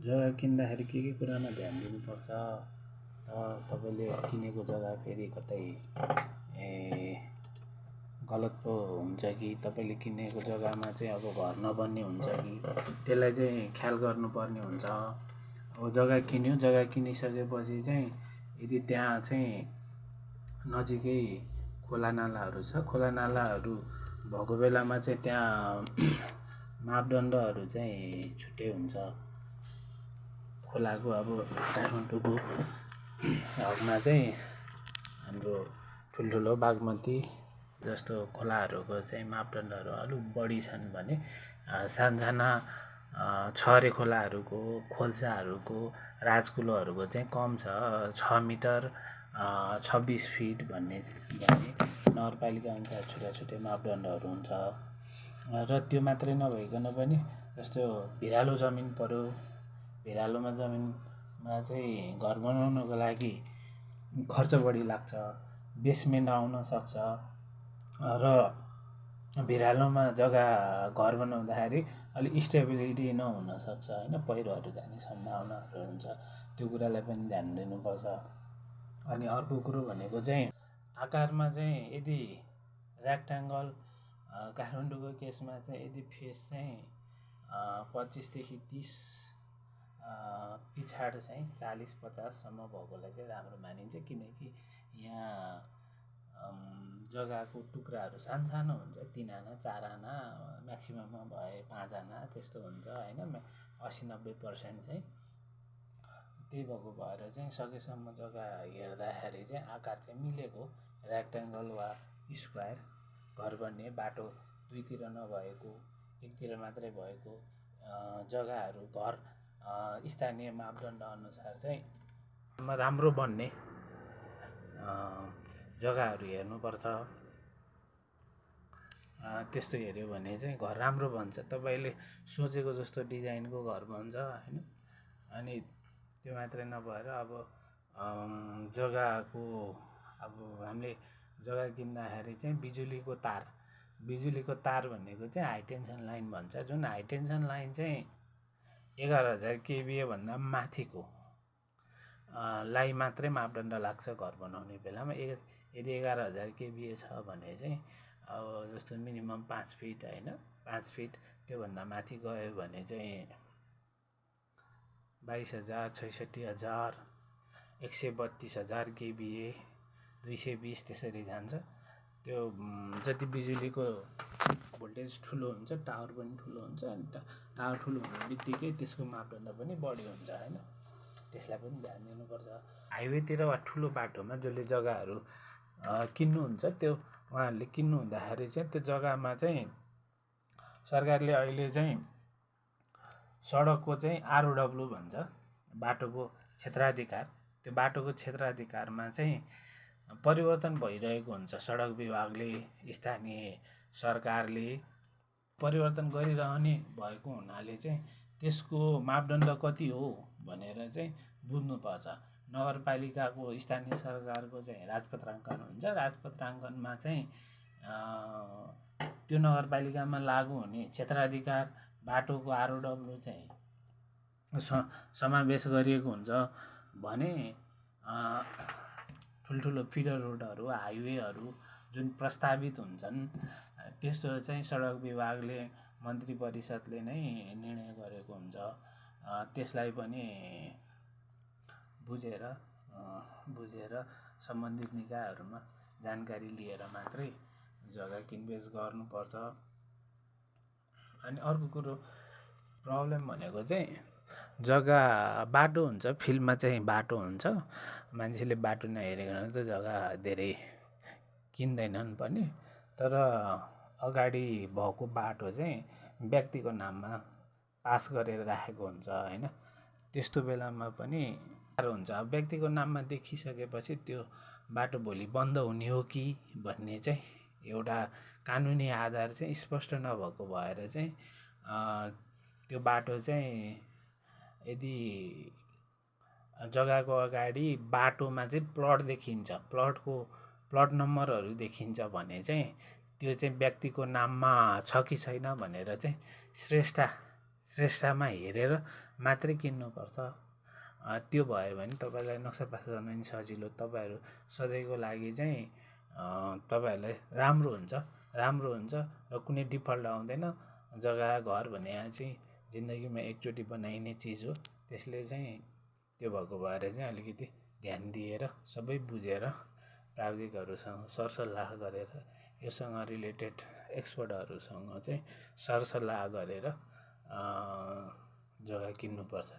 जग्गा किन्दाखेरि के कुरामा ध्यान दिनुपर्छ तपाईँले किनेको जग्गा फेरि कतै गलत पो हुन्छ कि तपाईँले किनेको जग्गामा चाहिँ अब घर नबन्ने हुन्छ कि त्यसलाई चाहिँ ख्याल गर्नुपर्ने हुन्छ। अब जग्गा किनिसकेपछि चाहिँ यदि त्यहाँ चाहिँ नजिकै खोलानालाहरू छ, खोलानालाहरू भएको बेलामा चाहिँ त्यहाँ मापदण्डहरू चाहिँ छुट्टै हुन्छ। खोलाको अब काठमाडौँको हकमा चाहिँ हाम्रो ठुल्ठुलो बागमती जस्तो खोलाहरूको चाहिँ मापदण्डहरू अलिक बढी छन् भने सानसाना छरे खोलाहरूको, खोल्साहरूको, राजकुलोहरूको चाहिँ कम छ, 6 मिटर 26 फिट भन्ने नगरपालिका अनुसार छुट्टै मापदण्डहरू हुन्छ। र त्यो मात्रै नभइकन पनि जस्तो भिरालो जमिन पर्यो, भिरालोमा जमिनमा चाहिँ घर बनाउनको लागि खर्च बढी लाग्छ, बेसमेन्ट आउन सक्छ र भिरालोमा जग्गा घर बनाउँदाखेरि अलिक स्टेबिलिटी नहुन सक्छ होइन, पहिरोहरू जाने सम्भावनाहरू हुन्छ। त्यो कुरालाई पनि ध्यान दिनुपर्छ। अनि अर्को कुरो भनेको चाहिँ आकारमा चाहिँ यदि रेक्ट्याङ्गल काठमाडौँको केसमा चाहिँ यदि फेस चाहिँ 25 देखि 30 पिछाड चाहिँ 40-50 सम्म भएकोलाई चाहिँ राम्रो मानिन्छ। किनकि यहाँ जग्गाको टुक्राहरू सानसानो हुन्छ, 3 आना 4 आना म्याक्सिमममा भए 5 आना त्यस्तो हुन्छ होइन, 80-90% चाहिँ त्यही भएको भएर चाहिँ सकेसम्म जग्गा हेर्दाखेरि चाहिँ आकार चाहिँ मिलेको रेक्ट्याङ्गल वा स्क्वायर घर बन्ने, बाटो दुईतिर नभएको एकतिर मात्रै भएको जग्गाहरू घर स्थानीय मापदण्ड अनुसार चाहिँ राम्रो बन्ने जग्गाहरू हेर्नुपर्छ। त्यस्तो हेऱ्यो भने चाहिँ घर राम्रो बन्छ, तपाईँले सोचेको जस्तो डिजाइनको घर बन्छ होइन। अनि त्यो मात्रै नभएर अब जग्गाको अब हामीले जग्गा किन्दाखेरि चाहिँ बिजुलीको तार भनेको चाहिँ हाई टेन्सन लाइन भन्छ, जुन हाई टेन्सन लाइन चाहिँ 11,000 kVA भन्दा माथिको लाई मात्रै मापदण्ड लाग्छ घर बनाउने बेलामा। यदि 11,000 kVA छ भने चाहिँ अब जस्तो मिनिमम 5 फिट होइन, 5 फिट त्योभन्दा माथि गयो भने चाहिँ 22,000, 66,000, 132,000 kVA, 220 त्यसरी जान्छ। त्यो जति बिजुलीको भोल्टेज ठुलो हुन्छ टावर पनि ठुलो हुन्छ, अनि टावर ठुलो हुने बित्तिकै त्यसको मापदण्ड पनि बढी हुन्छ होइन, त्यसलाई पनि ध्यान दिनुपर्छ। हाइवेतिर वा ठुलो बाटोमा जसले जग्गाहरू किन्नुहुन्छ त्यो उहाँहरूले किन्नु हुँदाखेरि चाहिँ त्यो जग्गामा चाहिँ सरकारले अहिले चाहिँ सडकको चाहिँ ROW भन्छ, बाटोको क्षेत्राधिकार। त्यो बाटोको क्षेत्राधिकारमा चाहिँ परिवर्तन भइरहेको हुन्छ। सडक विभागले, स्थानीय सरकारले परिवर्तन गरिरहने भएको हुनाले चाहिँ त्यसको मापदण्ड कति हो भनेर चाहिँ बुझ्नुपर्छ। नगरपालिकाको, स्थानीय सरकारको चाहिँ राजपत्राङ्कन हुन्छ, राजपत्राङ्कनमा चाहिँ त्यो नगरपालिकामा लागू हुने क्षेत्राधिकार बाटोको ROW चाहिँ समावेश गरिएको हुन्छ भने ठुल्ठुलो फिडर रोडहरू, हाइवेहरू जुन प्रस्तावित हुन्छन् त्यस्तो चाहिँ सडक विभागले, मन्त्री परिषदले नै निर्णय गरेको हुन्छ। त्यसलाई पनि बुझेर सम्बन्धित निकायहरूमा जानकारी लिएर मात्रै जग्गा किनबेच गर्नुपर्छ। अनि अर्को कुरो प्रब्लम भनेको चाहिँ जग्गा बाटो हुन्छ, फिल्डमा चाहिँ बाटो हुन्छ, मान्छेले बाटो नहेरिकन त जग्गा धेरै किन्दैनन् पनि। तर अगाडि भएको बाटो चाहिँ व्यक्तिको नाममा पास गरेर राखेको हुन्छ होइन, त्यस्तो बेलामा पनि साह्रो हुन्छ। अब व्यक्तिको नाममा देखिसकेपछि त्यो बाटो भोलि बन्द हुने हो कि भन्ने चाहिँ एउटा कानुनी आधार चाहिँ स्पष्ट नभएको भएर चाहिँ त्यो बाटो चाहिँ यदि जग्गाको अगाडि बाटोमा चाहिँ प्लट देखिन्छ, प्लट नम्बरहरू देखिन्छ भने चाहिँ त्यो चाहिँ व्यक्तिको नाममा छ कि छैन भनेर चाहिँ श्रेष्ठमा हेरेर मात्रै किन्नुपर्छ। त्यो भयो भने तपाईँलाई नक्सा पास गर्न पनि सजिलो, तपाईँहरू सधैँको लागि चाहिँ तपाईँहरूलाई राम्रो हुन्छ र कुनै डिफल्ट आउँदैन। जग्गा घर भने चाहिँ जिन्दगीमा एकचोटि बनाइने चिज हो, त्यसले चाहिँ त्यो भएको भएर चाहिँ अलिकति ध्यान दिएर सबै बुझेर प्राविधिकहरूसँग सरसल्लाह गरेर योसँग रिलेटेड एक्सपर्टहरूसँग चाहिँ सरसल्लाह गरेर जग्गा किन्नुपर्छ।